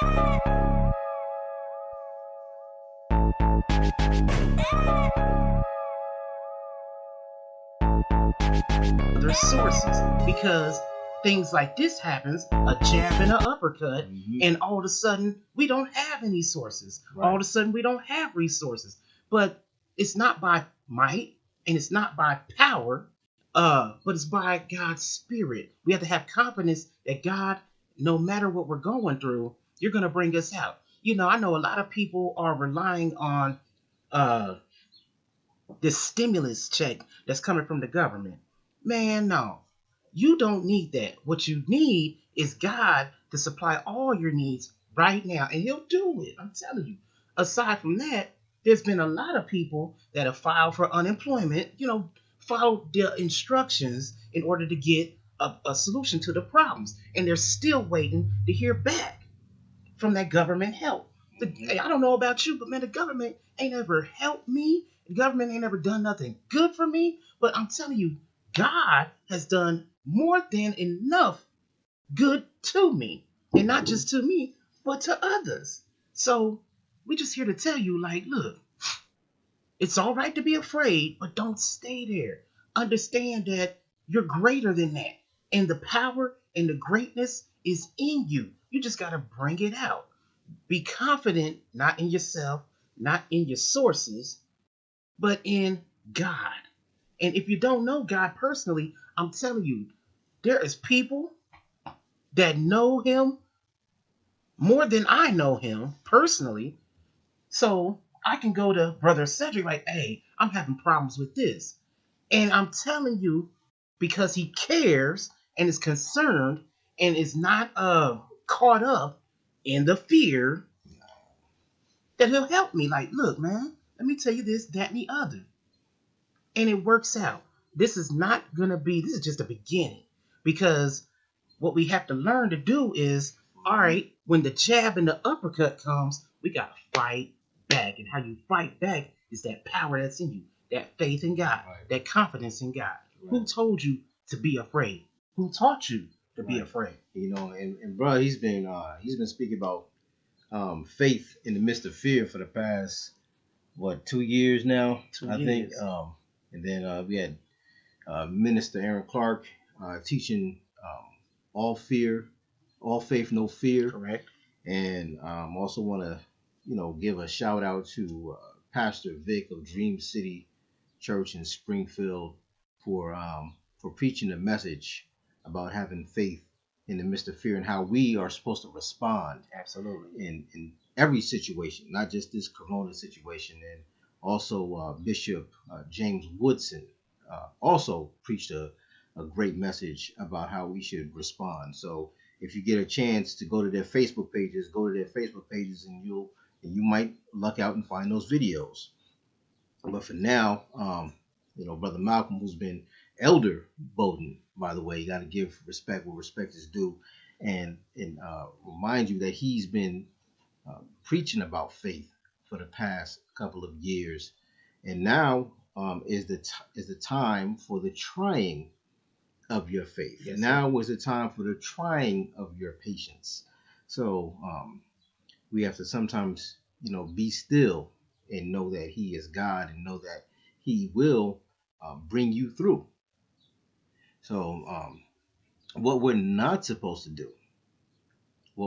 Other sources, because things like this happens, a jab and an uppercut, and all of a sudden we don't have any sources. Right. All of a sudden we don't have resources. But it's not by might and it's not by power, but it's by God's Spirit. We have to have confidence that God, no matter what we're going through, you're going to bring us out. I know a lot of people are relying on this stimulus check that's coming from the government. Man, no. You don't need that. What you need is God to supply all your needs right now, and He'll do it. I'm telling you. Aside from that, there's been a lot of people that have filed for unemployment, followed the instructions in order to get a solution to the problems, and they're still waiting to hear back from that government help. I don't know about you, but man, the government ain't ever helped me. The government ain't ever done nothing good for me. But I'm telling you, God has done more than enough good to me. And not just to me, but to others. So we just here to tell you, look, it's all right to be afraid, but don't stay there. Understand that you're greater than that. And the power and the greatness is in you. You just got to bring it out. Be confident, not in yourself, not in your sources, but in God. And if you don't know God personally, I'm telling you, there is people that know Him more than I know Him personally. So I can go to Brother Cedric like, hey, I'm having problems with this. And I'm telling you, because he cares and is concerned and is not caught up in the fear, that he'll help me. Like, look, man, let me tell you this, that, and the other. And it works out. This is just the beginning. Because what we have to learn to do is, all right, when the jab and the uppercut comes, we got to fight back. And how you fight back is that power that's in you, that faith in God, right, that confidence in God. Right. Who told you to be afraid? Who taught you to be afraid? And bro, he's been speaking about faith in the midst of fear for the past 2 years now, I think. And then we had Minister Aaron Clark teaching all faith, no fear. Correct. And also want to give a shout out to Pastor Vic of Dream City Church in Springfield for preaching a message about having faith in the midst of fear and how we are supposed to respond. Absolutely. In every situation, not just this corona situation. And also Bishop James Woodson also preached a great message about how we should respond. So if you get a chance to go to their Facebook pages, and you might luck out and find those videos. But for now, Brother Malcolm, who's been Elder Bowden, by the way, you got to give respect where respect is due, and remind you that he's been preaching about faith for the past couple of years, and now is the time for the trying of your faith. Yes, now is the time for the trying of your patience. So we have to sometimes, be still and know that He is God and know that He will bring you through. So what we're not supposed to do is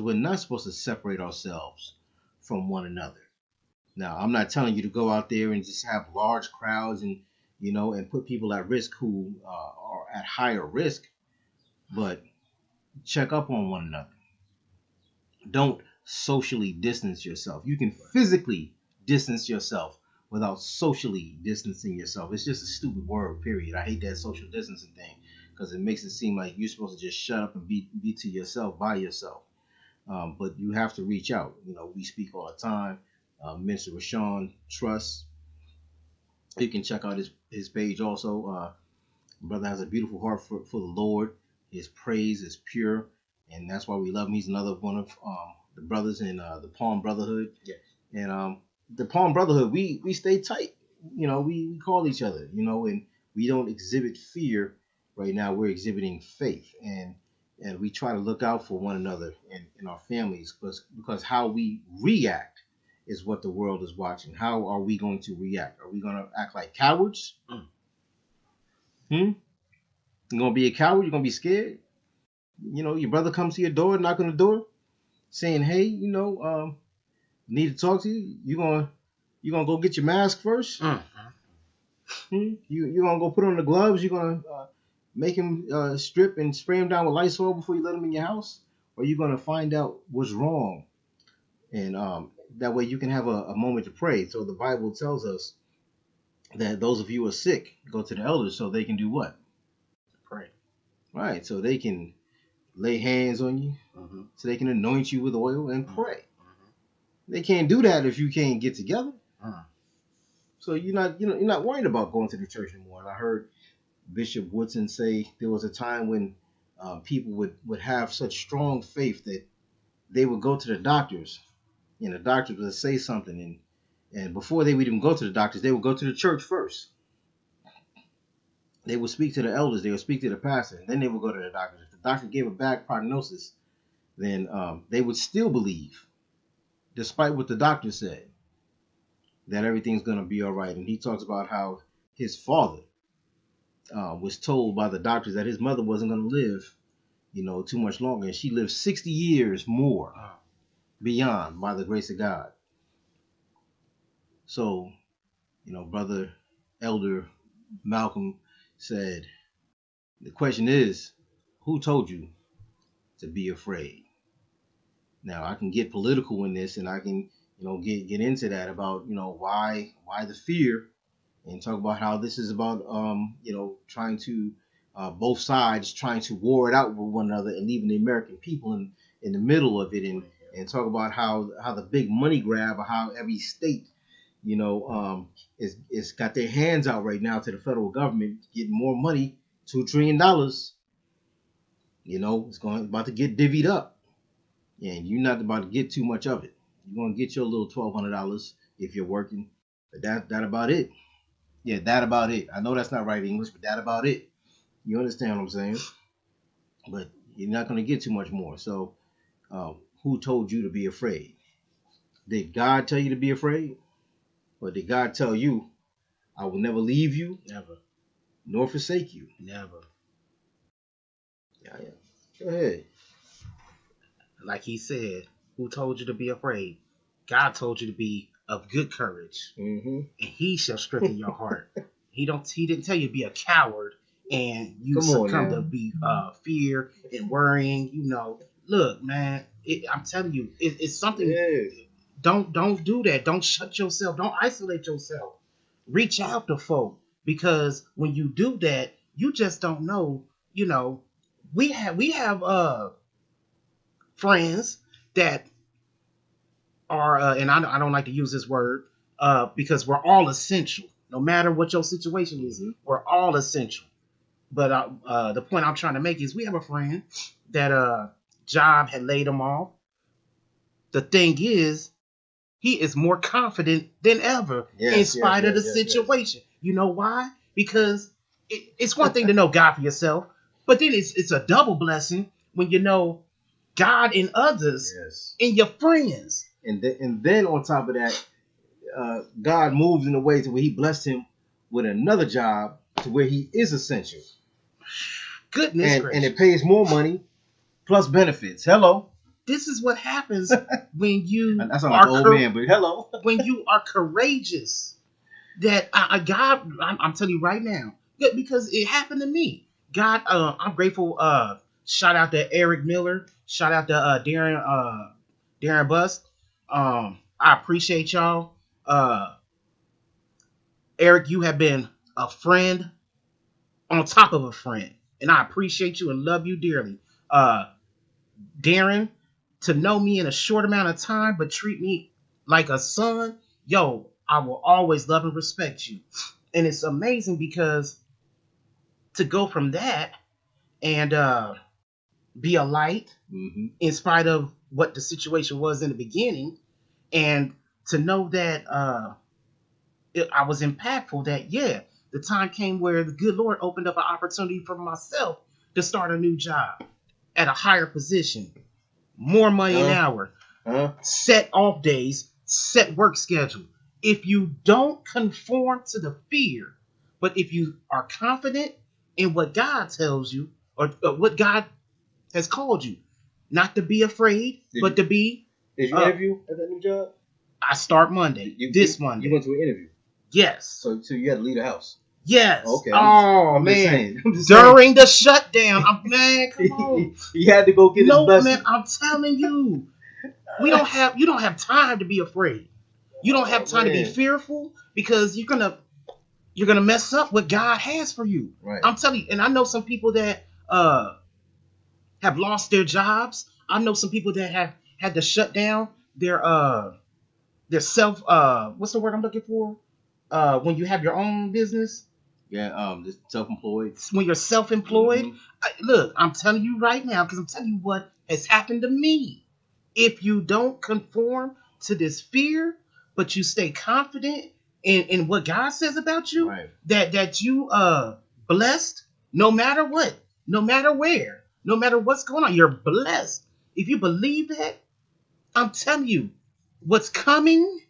we're not supposed to separate ourselves from one another. Now, I'm not telling you to go out there and just have large crowds and put people at risk who are at higher risk, but check up on one another. Don't socially distance yourself. You can physically distance yourself without socially distancing yourself. It's just a stupid word, period. I hate that social distancing thing because it makes it seem like you're supposed to just shut up and be to yourself by yourself. But you have to reach out. We speak all the time. Minister Rashawn Truss, you can check out his page also. Brother has a beautiful heart for the Lord. His praise is pure, and that's why we love him. He's another one of the brothers in the Palm Brotherhood. Yes. And the Palm Brotherhood, we stay tight. We call each other, and we don't exhibit fear right now. We're exhibiting faith. And and we try to look out for one another in our families, because how we react is what the world is watching. How are we going to react? Are we going to act like cowards? You're going to be a coward? You're going to be scared? Your brother comes to your door, knock on the door, saying, hey, need to talk to you. You gonna go get your mask first? You gonna go put on the gloves? You gonna make him strip and spray him down with Lysol before you let him in your house? Or you gonna find out what's wrong, and that way you can have a moment to pray. So the Bible tells us that those of you who are sick, go to the elders so they can do what? Pray. Right, so they can lay hands on you, so they can anoint you with oil and pray. They can't do that if you can't get together. So you're not worried about going to the church anymore. And I heard Bishop Woodson say there was a time when people would have such strong faith that they would go to the doctors, and the doctors would say something, and before they would even go to the doctors, they would go to the church first. They would speak to the elders, they would speak to the pastor, and then they would go to the doctors. If the doctor gave a bad prognosis, then they would still believe, despite what the doctor said, that everything's going to be all right. And he talks about how his father was told by the doctors that his mother wasn't going to live, too much longer. And she lived 60 years more beyond, by the grace of God. So, Brother Elder Malcolm said, the question is, who told you to be afraid? Now, I can get political in this, and I can, get into that about, why the fear, and talk about how this is about, trying to, both sides trying to war it out with one another, and leaving the American people in the middle of it, and talk about how the big money grab, or how every state, is got their hands out right now to the federal government, getting more money, $2 trillion. It's about to get divvied up, and you're not about to get too much of it. You're gonna get your little $1,200 if you're working, but that about it. Yeah, that about it. I know that's not right English, but that about it. You understand what I'm saying? But you're not gonna get too much more. So, who told you to be afraid? Did God tell you to be afraid, or did God tell you, "I will never leave you, Never, nor forsake you"? never. Yeah. Go ahead. Like he said, who told you to be afraid? God told you to be of good courage, and He shall strengthen your heart. He didn't tell you to be a coward and you succumb to be fear and worrying. Look, man, I'm telling you, it's something. Yes. Don't do that. Don't shut yourself. Don't isolate yourself. Reach out to folk, because when you do that, you just don't know. We have friends that are, and I don't like to use this word, because we're all essential. No matter what your situation is, we're all essential. But the point I'm trying to make is, we have a friend that job had laid him off. The thing is, he is more confident than ever, in spite of the situation. Yes. You know why? Because it's one thing to know God for yourself, but then it's a double blessing when you know God in others, in your friends. And then on top of that, God moves in a way to where He blessed him with another job to where he is essential. Goodness gracious. And it pays more money plus benefits. Hello. This is what happens when you that's like old man, but hello. When you are courageous. That God, I'm telling you right now, because it happened to me. God, I'm grateful. Shout out to Eric Miller. Shout out to Darren Bust. I appreciate y'all. Eric, you have been a friend on top of a friend, and I appreciate you and love you dearly. Darren, to know me in a short amount of time, but treat me like a son, I will always love and respect you. And it's amazing because to go from that and be a light, in spite of what the situation was in the beginning, and to know that I was impactful, that the time came where the good Lord opened up an opportunity for myself to start a new job. at a higher position, more money an hour, set off days, set work schedule. If you don't conform to the fear, but if you are confident in what God tells you or what God has called you, not to be afraid, but to be. Did you interview at that new job? I start Monday. Monday. You went to an interview. Yes. So you had to leave the house. Yes. Okay. I'm just during the shutdown, man, come on. He had to go get his blessing. Man, I'm telling you, you don't have time to be afraid. You don't have time to be fearful because you're gonna mess up what God has for you. Right. I'm telling you, and I know some people that have lost their jobs. I know some people that have had to shut down their self what's the word I'm looking for? When you have your own business. Yeah, self-employed. When you're self-employed, look, I'm telling you right now, because I'm telling you what has happened to me. If you don't conform to this fear, but you stay confident in what God says about you, right. that you blessed, no matter what, no matter where, no matter what's going on, you're blessed. If you believe that, I'm telling you, what's coming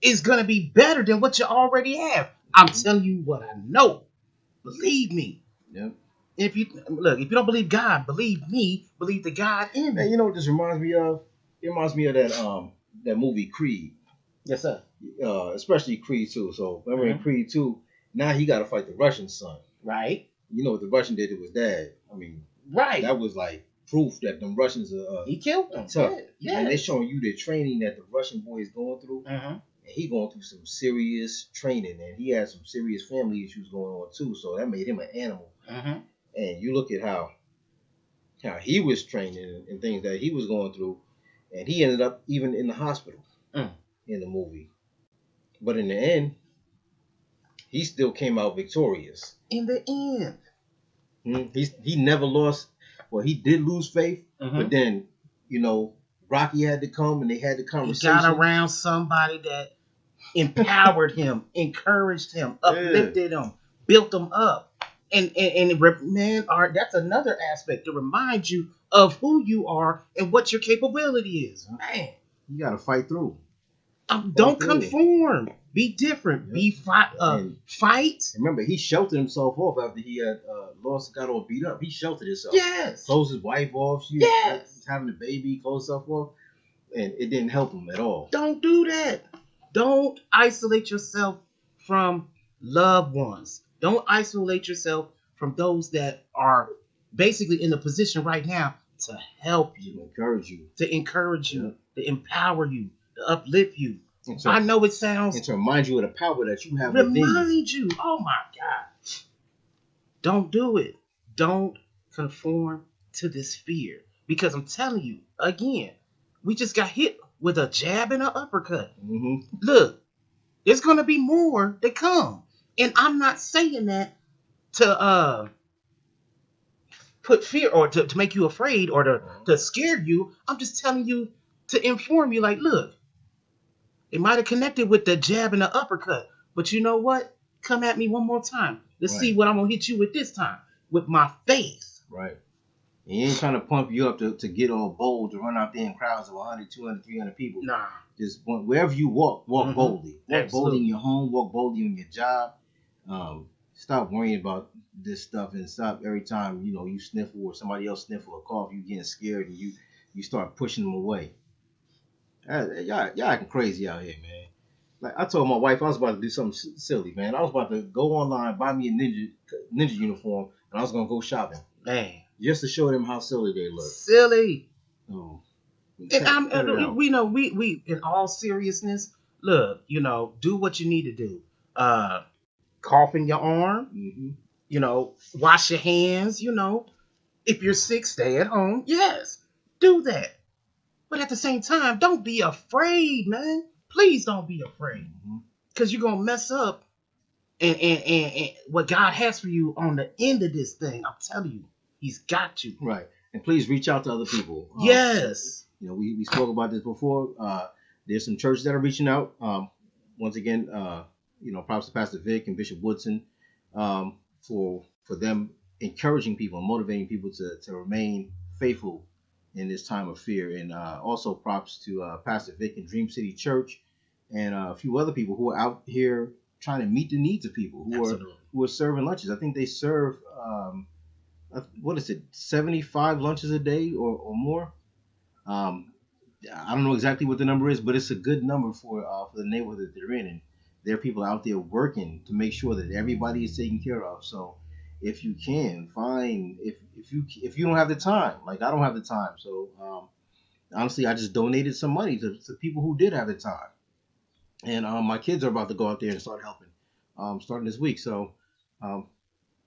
is gonna be better than what you already have. I'm telling you what I know. Believe me. Yep. If you don't believe God, believe me. Believe the God in me. Man, you know what this reminds me of? It reminds me of that movie Creed. Yes, sir. Especially Creed 2. So remember in Creed 2, now he got to fight the Russian son. Right. You know what the Russian did to his dad? I mean, right. That was like proof that them Russians are. He killed them. Tough. Yeah. And they're showing you the training that the Russian boy is going through. And he going through some serious training, and he had some serious family issues going on too. So that made him an animal. And you look at how he was training and things that he was going through, and he ended up even in the hospital in the movie. But in the end, he still came out victorious. In the end, he never lost. Well, he did lose faith, but then Rocky had to come and they had the conversation. He got around somebody that empowered him, encouraged him, uplifted him, built him up. And man, Art, that's another aspect to remind you of who you are and what your capability is. Man, you got to fight through. Don't conform. Be different. Yep. Be fight. Remember, he sheltered himself off after he had got all beat up. He sheltered himself. Yes. Closed his wife off. She was having a baby. Closed herself off, and it didn't help him at all. Don't do that. Don't isolate yourself from loved ones. Don't isolate yourself from those that are basically in the position right now to help you, to encourage you, to empower you, to uplift you. I know it sounds... And to remind you of the power that you have within you. Remind you. Oh, my God. Don't do it. Don't conform to this fear. Because I'm telling you, again, we just got hit with a jab and an uppercut. Look, there's going to be more to come. And I'm not saying that to put fear or to make you afraid or to scare you. I'm just telling you to inform you, like, look, it might have connected with the jab and the uppercut, but you know what? Come at me one more time. Let's see what I'm going to hit you with this time, with my faith. Right. He ain't trying to pump you up to get all bold, to run out there in crowds of 100, 200, 300 people. Nah. Just wherever you walk boldly. Walk boldly in your home, walk boldly in your job. Stop worrying about this stuff and stop every time, you sniffle or somebody else sniffle or cough, you getting scared and you start pushing them away. Y'all acting crazy out here, man. Like I told my wife I was about to do something silly, man. I was about to go online, buy me a ninja uniform, and I was gonna go shopping. Man. Just to show them how silly they look. Silly. Oh. And we know we in all seriousness, look, do what you need to do. Cough in your arm, wash your hands, If you're sick, stay at home. Yes, do that. But at the same time, don't be afraid, man. Please don't be afraid. Because you're going to mess up and what God has for you on the end of this thing. I'm telling you, He's got you. Right. And please reach out to other people. Yes. We spoke about this before. There's some churches that are reaching out. Once again, props to Pastor Vic and Bishop Woodson for them encouraging people and motivating people to remain faithful in this time of fear. And also props to Pastor Vic and Dream City Church and a few other people who are out here trying to meet the needs of people who are serving lunches. I think they serve what is it, 75 lunches a day or more. I don't know exactly what the number is, but it's a good number for the neighborhood that they're in, and there are people out there working to make sure that everybody is taken care of. So if you can find, if you don't have the time, like I don't have the time, so honestly, I just donated some money to people who did have the time, and my kids are about to go out there and start helping, starting this week. So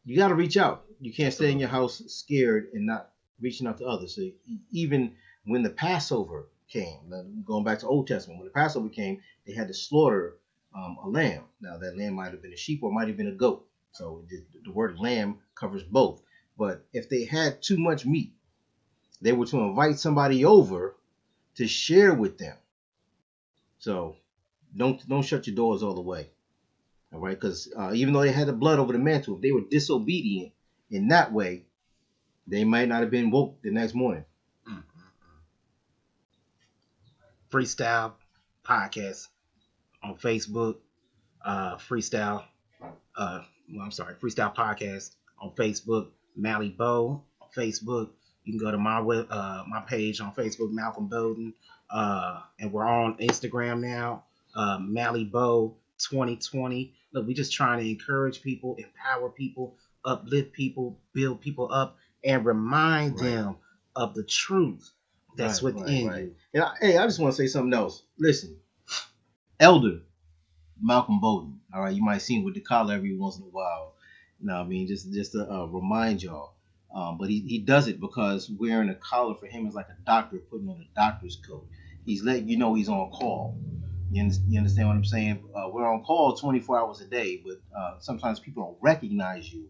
you got to reach out. You can't stay in your house scared and not reaching out to others. So even when the Passover came, going back to Old Testament, when the Passover came, they had to slaughter a lamb. Now that lamb might have been a sheep or might have been a goat. So the word lamb covers both. But if they had too much meat, they were to invite somebody over to share with them. So don't shut your doors all the way. All right, because even though they had the blood over the mantle, if they were disobedient in that way, they might not have been woke the next morning. Freestyle Podcast on Facebook, Freestyle Podcast on Facebook, Mally Bow on Facebook. You can go to my page on Facebook, Malcolm Bowden, and we're on Instagram now, Mally Bow 2020. Look, we're just trying to encourage people, empower people, uplift people, build people up, and remind them of the truth that's within you. And I just want to say something else. Listen, Elder Malcolm Bowden, all right, you might see him with the collar every once in a while. You know what I mean? Just to remind y'all. But he does it because wearing a collar for him is like a doctor putting on a doctor's coat. He's letting you know he's on call. You understand what I'm saying? We're on call 24 hours a day, but sometimes people don't recognize you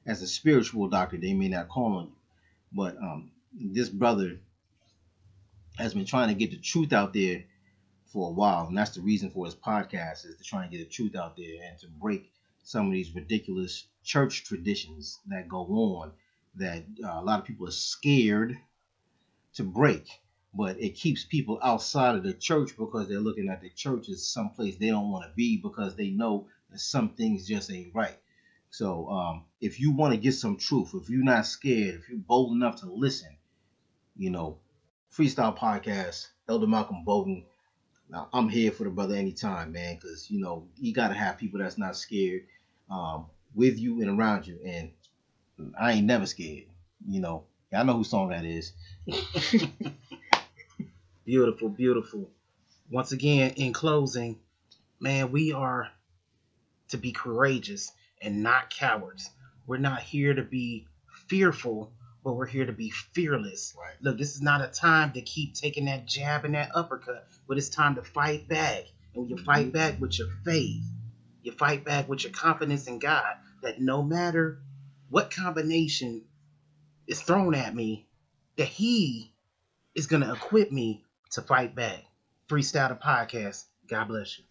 as a spiritual doctor. They may not call on you. But this brother has been trying to get the truth out there for a while, and that's the reason for his podcast, is to try and get the truth out there and to break some of these ridiculous church traditions that go on that a lot of people are scared to break. But it keeps people outside of the church because they're looking at the church as someplace they don't want to be because they know that some things just ain't right. So if you want to get some truth, if you're not scared, if you're bold enough to listen, Freestyle Podcast, Elder Malcolm Bowden. Now, I'm here for the brother anytime, man, because, you got to have people that's not scared with you and around you. And I ain't never scared, I know whose song that is. Beautiful, beautiful. Once again, in closing, man, we are to be courageous and not cowards. We're not here to be fearful, but we're here to be fearless. Right. Look, this is not a time to keep taking that jab and that uppercut, but it's time to fight back. And you fight back with your faith. You fight back with your confidence in God, that no matter what combination is thrown at me, that He is going to equip me to fight back. Freestyle the Podcast. God bless you.